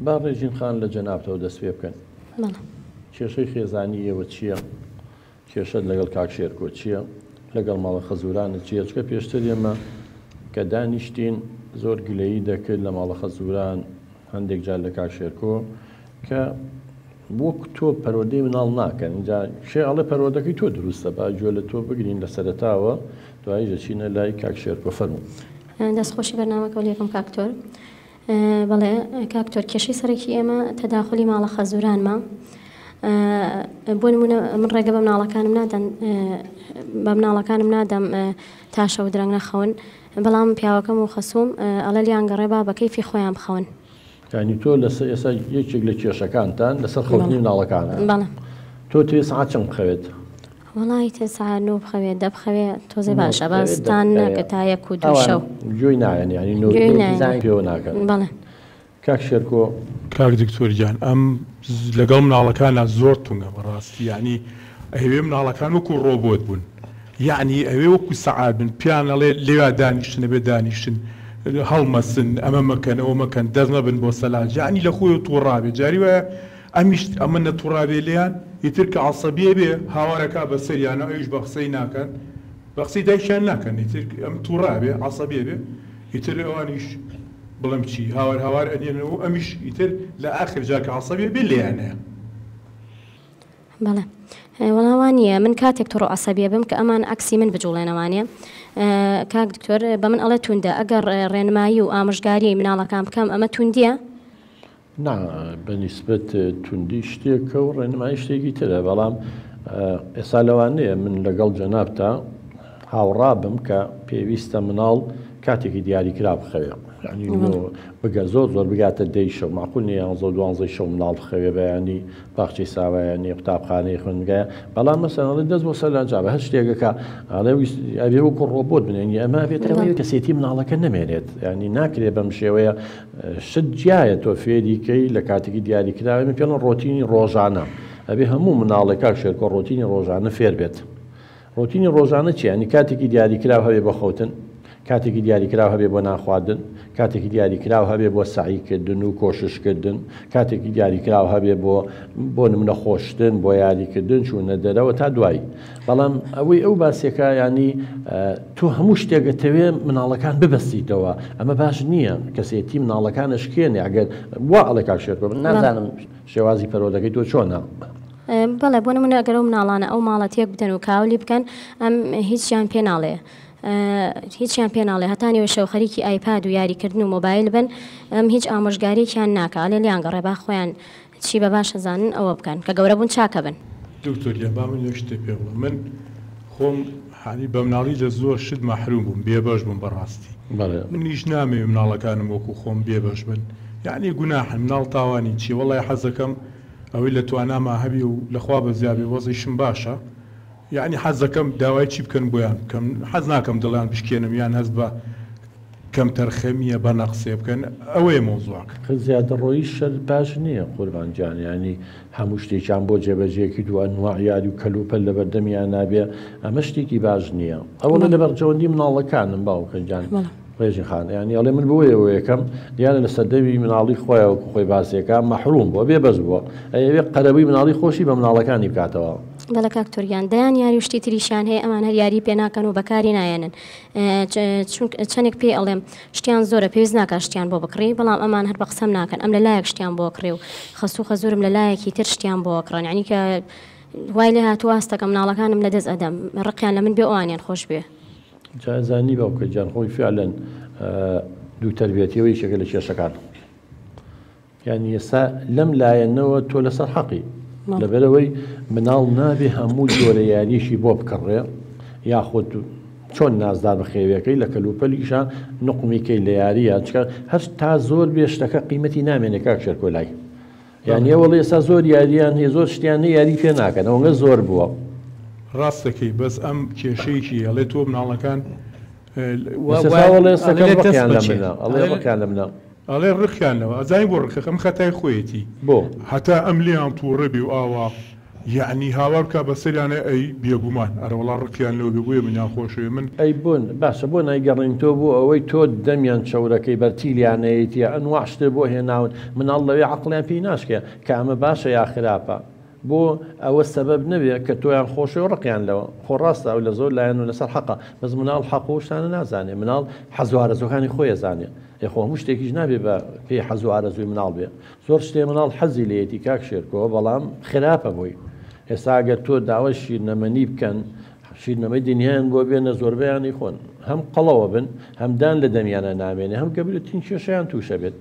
با ڕێژین خان لە جەنابەتەوە دەست پێ بکەن. کێشەی خێزانیەوە چییە؟ کێشەت لەگەڵ کاکشێرکۆ چییە؟ لەگەڵ ماڵە خەزورانە چییە؟ چکە پێشتر ئێمە کە دانیشتین زۆر گلەیی دەکرد لە ماڵە خەزوران هەندێک جار لە کاکشێرکۆ کە وەک تۆ پەرۆدەی مناڵ ناکەن. اینجا شێ ئەڵێ پەرۆدەکەی تۆ دروستە، با گوێ لە تۆ بگرین لە سەرەتاوە دوایی دەچینە لای کاکشێرکۆ. فەرموو. دەستخۆشی بەرنامەکە یەکەم کاکتۆر. بەڵێ کاکتۆر، کێشەی سەرەکی ئێمە تەداخلی ماڵە خەزورانمە. بۆ نمونە من ڕێگە بە مناڵەکانم نادەم تاشە و درەنگ نەخەون، بەڵام پیاوەکەم و خەسووم ئەڵە لیان گەڕێ با بە کەیفی خۆیان بخەون. یعنی تۆ لەسەر ئێستا یەکێک لە کێشەکانتان لەسەر خەوتنی مناڵەکانە. بەڵێ. تۆ توێ سەعات چەند بخەوێت؟ وڵی تێ سەعات 9 بخەوێت، 10 بخەوێت تۆزێ باشە، بەستان ناکە تا 1 و 2 شەو. گوێی نایەن، یعنی نۆ پێوە ناکەن. بەڵێ. کاکشێرکۆ. کاک دکتۆر گیان، ئەم لەگەڵ مناڵەکانە زۆر تونگە بەڕاستی، یعنی ئەوێ مناڵەکان وەکو ڕۆبۆت بوون، یعنی ئەوێ وەکو سەعات بن، پیان ئەڵێ لێوا دانیشتن بێ دانیشتن، هەڵمەسن، ئەمە مەکەن ئەوە مەکەن، دەرنەبن بۆ سەلاج، یعنی لە خۆی تووڕابێ. جاری وایە ئەمیش ئەمە نەتووڕابێ لێیان، ئیتر کە عەسەبیە بێ هاوارەکە بە سەریانە، ئەویش بە قسەی ناکەن، بە قسەی دایکیان ناکەن، ئیتر ئەم تووڕابێ عەسەبیە بێ، ئیتر ئەوانیش بڵم چی هاوار ئەدێنەوە، ئەمیش ئیتر لە ئاخر جاکە عەسەبیە بێ لێیانەیە. بەڵێ. وەڵاوانیە من کاتێک تۆڕۆ عەسەبیە بم کە ئەمان عەکسی من بجوڵێنەوانێ. کاک دکتۆر بە من ئەڵێ توندە، ئەگەر ڕێنمایی و ئامۆژگاری مناڵەکان بکەم ئەمە توندیە؟ نا، بەنیسبەت توندی شتێکە و ڕێنمایی شتێکی ترە، بەڵام ئێستا لەوانەیە من لەگەڵ جەنابتا هاوڕابم کە پێویستە مناڵ کاتێکی دیاریکرا بخەوێ، یعنی بگە زۆر بگاتە 10 شەو، معقول نیە 11-12 شەو مناڵ بخەوێ، بەیانی باخچەی ساوایانی قوتابخانەی خوێندنگایە. بەڵام مەسەڵەن دەست بۆ سەرلانجا بە هەر شتێکەکە ئەبێ وەکو ڕۆبۆت بنێنی، ئەمە بێتەوەی کەسێتی مناڵەکە نەمێنێت، ینی ناکرێت بەم شێوەیە شت جیایە تۆ فێریکەی لە کاتێکی دیاریکراوە. من پێڵەن ڕۆتینی ڕۆژانە، ئەبێ هەموو مناڵێک کاکشێرکۆ ڕۆتینی ڕۆژانە فێر بێت. ڕۆتینی ڕۆژانە چی؟ ینی کاتێکی دیاریکراو هەبێ بە خەوتن، کاتێکی دیاریکراو هەبێ بۆ ناخواردن، کاتێکی دیاریکراو هەبێ بۆ سعیکردن و کۆششکردن، کاتێکی دیاریکراو هەبێ بۆ نمونە خۆشتن، بۆ یاریکردن، چوونە دەرەوە تا دوایی. بەڵام ئەوەی ئەو باسێکە ینی تۆ هەموو شتێکەتەوێ مناڵەکان ببەستیتەوە، ئەمە باش نییە. کەسێتی مناڵەکانە شکێنێ، ئەگەر وا ئەڵێ کاکشێرکۆ نازانم شێوازی پەرۆدەکەی تۆ چۆنە. بەڵێ بۆ نمونە ئەگەر ئەو مناڵانە ئەو ماڵە تێک بدەن و کاولی بکەن، ئەم هیچیان پێ ناڵێ. هیچیان پێ ناڵێ، هەتانیوە شەو خەریکی ئایپاد و یاریکردن و مۆبایل بن، ئەم هیچ ئامۆژگاریەکیان ناکە، ئەڵێ لیان گەڕێ با خۆیان چی بە باشە زانن ئەوە بکەن کە گەورە بوون چاکە بن. دکتۆر با من شتێ پێ بڵێم، من خۆم حالی بە مناڵی لە زۆر شت مەحروم بووم، بێبەش بووم بەڕاستی. من هیچ نامێ مناڵەکانم وەکو خۆم بێبەش بن، یعنی گوناحن مناڵ تاوانی چی؟ وەڵای حەزەکەم ئەوەی لە تواناما هەبی و لەخوا بە زیابێ وەزەیشم باشە، یعنی حەزەکەم داوای چی بکەن بۆیان بکەم، حەز ناکەم دڵیان بشکێنم یان هەست بە کەم تەرخەمیە بە نەقسێ بکەن، ئەوەیە مۆزوعەکە. زیادە ڕۆیی شەر باش نییە قوربان جان، ینی هەموو شتێکیان بۆ جێبەجێکی دووە نوع یاری و کەلوپەل لە بەردەمیان نابێ، ئەمە شتێکی باش نییە. ئەوە لە بەرجەوەندی مناڵەکانم باوکە جان ڕێژی خان، ینی ئەڵێ من بۆیەوە یەکەم دیانە لە سەردەوی مناڵی خۆیەوە خۆی باسیەکە مەحروم بووە، بێبەز بووە، ئەوێ قەرەبووی مناڵی خۆشی بە مناڵەکانی بکاتەوە. بەڵە کاکتۆریان دەیان یاری و شتی تریشان هەیە، ئەمان هەر یاری پێ ناکەن و بەکاری نایەنن. چەندێک پێ ئەڵێم شتیان زۆرە پێویست ناکە شتیان بۆ بکڕی، بەڵام ئەمان هەر بە قسەم ناکەن، ئەم لە لایەک شتیان بۆ کڕێ و خەسوو خەزورم لە لایەکی تر شتیان بۆ کڕن، یعنی کە وای لێ هاتووە هەستەکە مناڵەکانم لە دەست ئەدەم، ڕقیان لە من بێ ئەوانیان خۆش بێ. جازانی باوکە جان خۆی فعلەن دوو تەربیەتیەوەی یەکێکە لە کێشەکان، یعنی ئێستا لەم لایەنەوە تۆ لەسەر حەقی، لەبەرەوەی مناڵ نابێ هەموو جۆرە یاریشی بۆ بکڕێ، یاخود چۆن نازدار بە خێوەکەی لە کەلوپەلیشە نقمیکەی لە یاریە، چکە هەر تا زۆر بێشتەکە قیمەتی نامێنێ کاکشێرکۆ لای، یعنی وەڵێ ئێستا زۆر یاریان هەیە، زۆر شتیان یاری پێ ناکەن، ئەوەنگە زۆر بووە. ڕاستەکەی بەس ئەم کێشەیەکی ئەڵێ تۆ مناڵەکان ئەڵێ ڕخیانەوە ئەزای بۆ ڕخەکەم خەتای خۆیەتی بۆ هەتا ئەم لیان تووڕەبی و ئاوا یعنی هاوارکە بەسەریانە ئەی بێگومان ئەرەوەڵا ڕکیان لەو بێبووە منیان خۆشەوێ من ئەی بوون باشە بۆ نایگەڕین تۆ بوو ئەوەی تۆ دەمیان چەورەکەی بەرتیلیانەیەتە ئەنوا شتێ بۆ هێناون مناڵ لەوێ عقلیان پێی ناشکێ کە ئەمە باشە یا خراپە بۆ ئەوە سەبەب نەبێت کە تۆیان خۆشی و ڕقیان لەوە خۆڕاستە ئەو لە زۆر لایەن و لەسەر حەقە بەس مناڵ حەق و شتانە نازانێ مناڵ حەزوارەزۆکانی خۆی زانێ یخۆ هەموو شتێکیش نابێ بە پێی حەزوارەزوی مناڵ بێ زۆر شتێ مناڵ حەزی لێتی کاک شێرکەوە بەڵام خراپە بۆی ئێستا ئەگەر تۆ داوای شیرنەمەنی بکەن شیرنەمەی دنیایان بۆ بێنە زۆربەیانی خۆن هەم قەڵەوە بن هەمدان لە دەمیانە نامێنێ هەم گەبرێت تین کێشەیان تووشە بێت